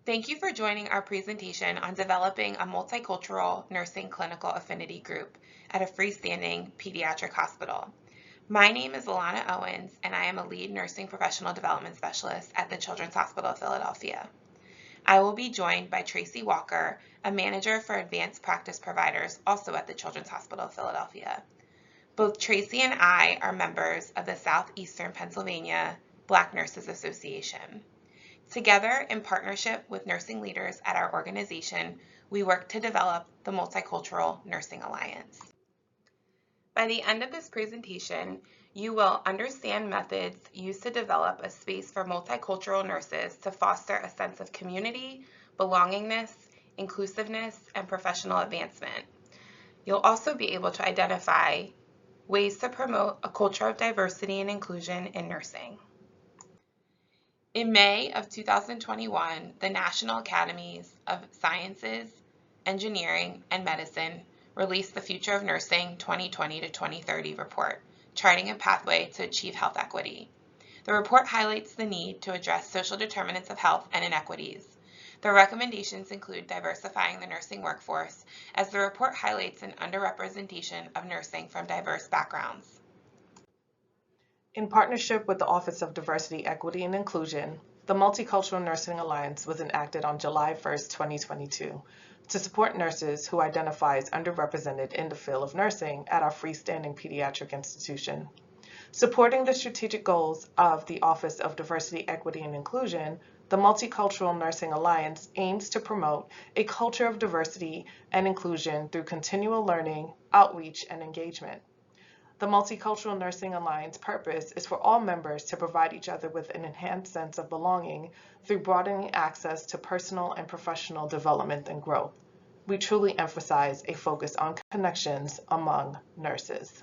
Thank you for joining our presentation on developing a multicultural nursing clinical affinity group at a freestanding pediatric hospital. My name is AlannaOwens, and I am a lead nursing professional development specialist at the Children's Hospital of Philadelphia. I will be joined by TracyWalker, a manager for advanced practice providers also at the Children's Hospital of Philadelphia. Both Tracy and I are members of the Southeastern Pennsylvania Black Nurses Association. Together, in partnership with nursing leaders at our organization, we work to develop the Multicultural Nursing Alliance. By the end of this presentation, you will understand methods used to develop a space for multicultural nurses to foster a sense of community, belongingness, inclusiveness, and professional advancement. You'll also be able to identify ways to promote a culture of diversity and inclusion in nursing. In May of 2021, the National Academies of Sciences, Engineering, and Medicine released the Future of Nursing 2020 to 2030 report, charting a pathway to achieve health equity. The report highlights the need to address social determinants of health and inequities. The recommendations include diversifying the nursing workforce, as the report highlights an underrepresentation of nursing from diverse backgrounds. In partnership with the Office of Diversity, Equity, and Inclusion, the Multicultural Nursing Alliance was enacted on July 1, 2022, to support nurses who identify as underrepresented in the field of nursing at our freestanding pediatric institution. Supporting the strategic goals of the Office of Diversity, Equity, and Inclusion, the Multicultural Nursing Alliance aims to promote a culture of diversity and inclusion through continual learning, outreach, and engagement. The Multicultural Nursing Alliance purpose is for all members to provide each other with an enhanced sense of belonging through broadening access to personal and professional development and growth. We truly emphasize a focus on connections among nurses.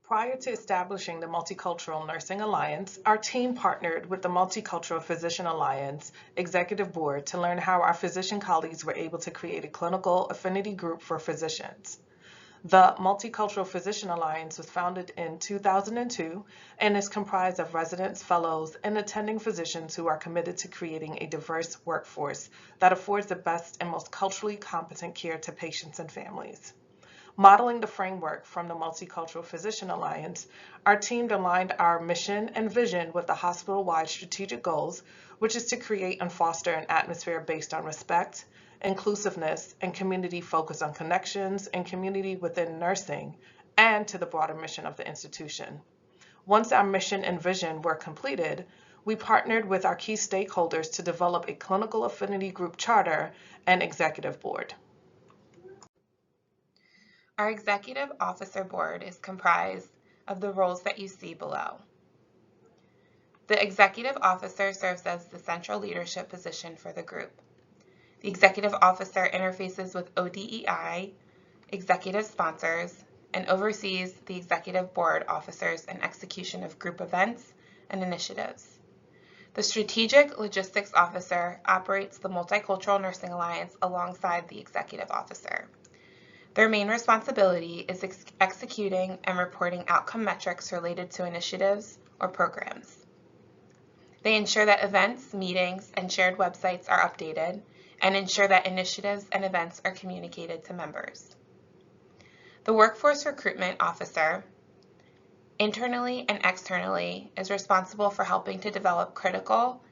Prior to establishing the Multicultural Nursing Alliance, our team partnered with the Multicultural Physician Alliance Executive Board to learn how our physician colleagues were able to create a clinical affinity group for physicians. The Multicultural Physician Alliance was founded in 2002 and is comprised of residents, fellows, and attending physicians who are committed to creating a diverse workforce that affords the best and most culturally competent care to patients and families. Modeling the framework from the Multicultural Physician Alliance, our team aligned our mission and vision with the hospital-wide strategic goals, which is to create and foster an atmosphere based on respect, inclusiveness, and community focused on connections and community within nursing, and to the broader mission of the institution. Once our mission and vision were completed, we partnered with our key stakeholders to develop a clinical affinity group charter and executive board. Our executive officer board is comprised of the roles that you see below. The executive officer serves as the central leadership position for the group. The executive officer interfaces with ODEI, executive sponsors, and oversees the executive board officers and execution of group events and initiatives. The strategic logistics officer operates the Multicultural Nursing Alliance alongside the executive officer. Their main responsibility is executing and reporting outcome metrics related to initiatives or programs. They ensure that events, meetings, and shared websites are updated and ensure that initiatives and events are communicated to members. The Workforce Recruitment Officer, internally and externally, is responsible for helping to develop critical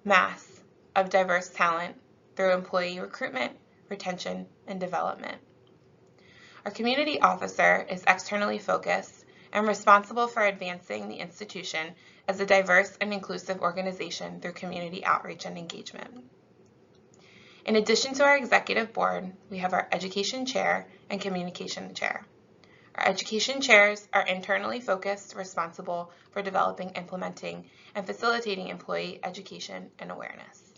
mass of diverse talent through employee recruitment, retention, and development. Our Community Officer is externally focused and responsible for advancing the institution as a diverse and inclusive organization through community outreach and engagement. In addition to our executive board, we have our education chair and communication chair. Our education chairs are internally focused, responsible for developing, implementing, and facilitating employee education and awareness.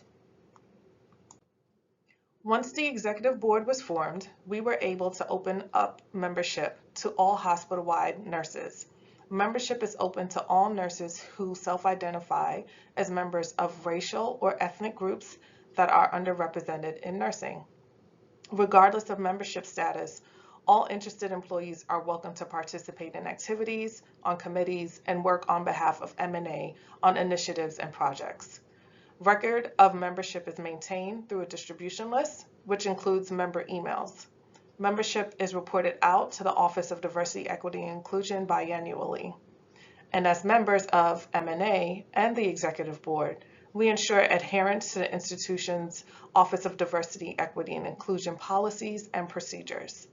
Once the executive board was formed, we were able to open up membership to all hospital-wide nurses. Membership is open to all nurses who self-identify as members of racial or ethnic groups that are underrepresented in nursing. Regardless of membership status, all interested employees are welcome to participate in activities, on committees, and work on behalf of M&A on initiatives and projects. Record of membership is maintained through a distribution list, which includes member emails. Membership is reported out to the Office of Diversity, Equity, and Inclusion biannually. And as members of M&A and the Executive Board, we ensure adherence to the institution's Office of Diversity, Equity, and Inclusion policies and procedures.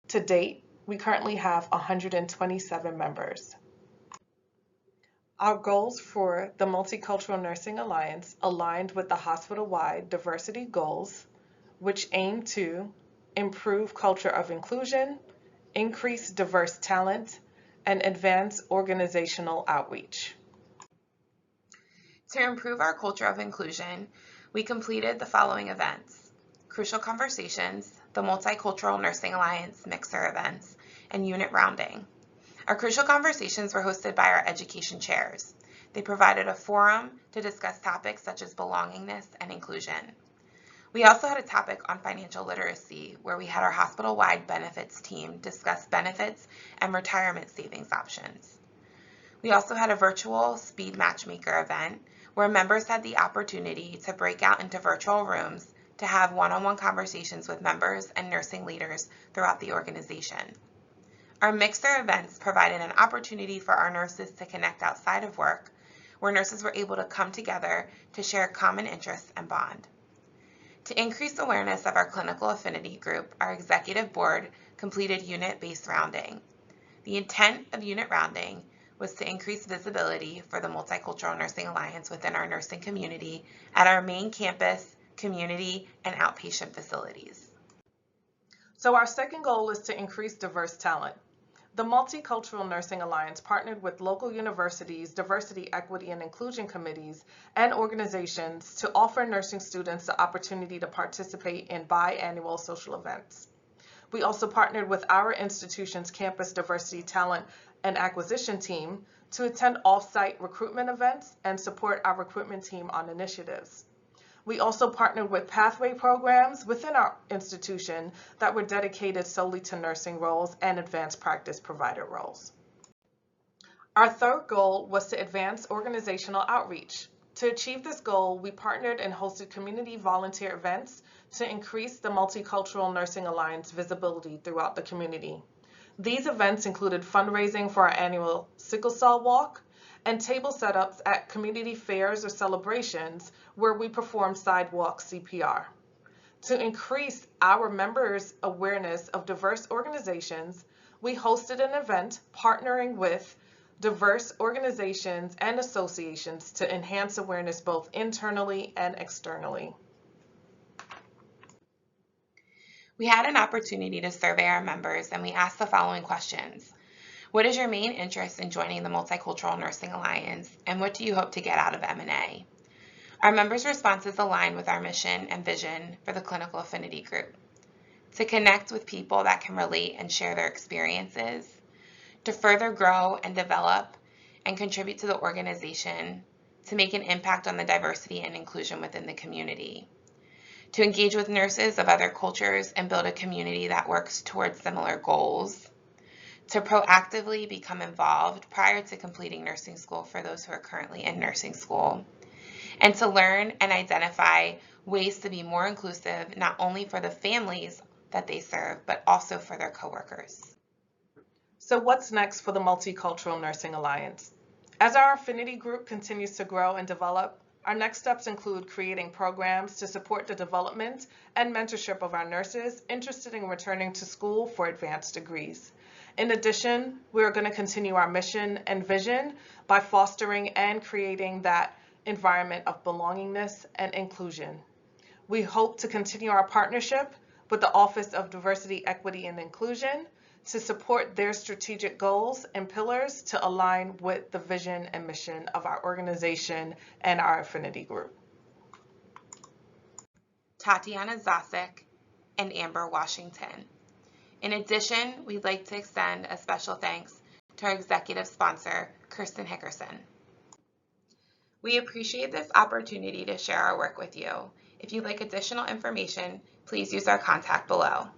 To date, we currently have 127 members. Our goals for the Multicultural Nursing Alliance aligned with the hospital-wide diversity goals, which aim to improve culture of inclusion, increase diverse talent, and advance organizational outreach. To improve our culture of inclusion, we completed the following events: Crucial Conversations, the Multicultural Nursing Alliance Mixer events, and unit rounding. Our Crucial Conversations were hosted by our education chairs. They provided a forum to discuss topics such as belongingness and inclusion. We also had a topic on financial literacy, where we had our hospital-wide benefits team discuss benefits and retirement savings options. We also had a virtual speed matchmaker event where members had the opportunity to break out into virtual rooms to have one-on-one conversations with members and nursing leaders throughout the organization. Our mixer events provided an opportunity for our nurses to connect outside of work, where nurses were able to come together to share common interests and bond. To increase awareness of our clinical affinity group, our executive board completed unit-based rounding. The intent of unit rounding was to increase visibility for the Multicultural Nursing Alliance within our nursing community at our main campus, community, and outpatient facilities. So our second goal is to increase diverse talent. The Multicultural Nursing Alliance partnered with local universities, diversity, equity, and inclusion committees, and organizations to offer nursing students the opportunity to participate in biannual social events. We also partnered with our institution's campus diversity talent and acquisition team to attend off-site recruitment events and support our recruitment team on initiatives. We also partnered with pathway programs within our institution that were dedicated solely to nursing roles and advanced practice provider roles. Our third goal was to advance organizational outreach. To achieve this goal, we partnered and hosted community volunteer events to increase the Multicultural Nursing Alliance visibility throughout the community. These events included fundraising for our annual sickle cell walk and table setups at community fairs or celebrations where we perform sidewalk CPR. To increase our members' awareness of diverse organizations, we hosted an event partnering with diverse organizations and associations to enhance awareness both internally and externally. We had an opportunity to survey our members, and we asked the following questions. What is your main interest in joining the Multicultural Nursing Alliance, and what do you hope to get out of M&A? Our members' responses align with our mission and vision for the Clinical Affinity Group: to connect with people that can relate and share their experiences, to further grow and develop and contribute to the organization, to make an impact on the diversity and inclusion within the community, to engage with nurses of other cultures and build a community that works towards similar goals, to proactively become involved prior to completing nursing school for those who are currently in nursing school, and to learn and identify ways to be more inclusive, not only for the families that they serve, but also for their coworkers. So what's next for the Multicultural Nursing Alliance? As our affinity group continues to grow and develop, our next steps include creating programs to support the development and mentorship of our nurses interested in returning to school for advanced degrees. In addition, we are going to continue our mission and vision by fostering and creating that environment of belongingness and inclusion. We hope to continue our partnership with the Office of Diversity, Equity, and Inclusion to support their strategic goals and pillars to align with the vision and mission of our organization and our affinity group. Tatiana Zasek and Amber Washington. In addition, we'd like to extend a special thanks to our executive sponsor, Kirsten Hickerson. We appreciate this opportunity to share our work with you. If you'd like additional information, please use our contact below.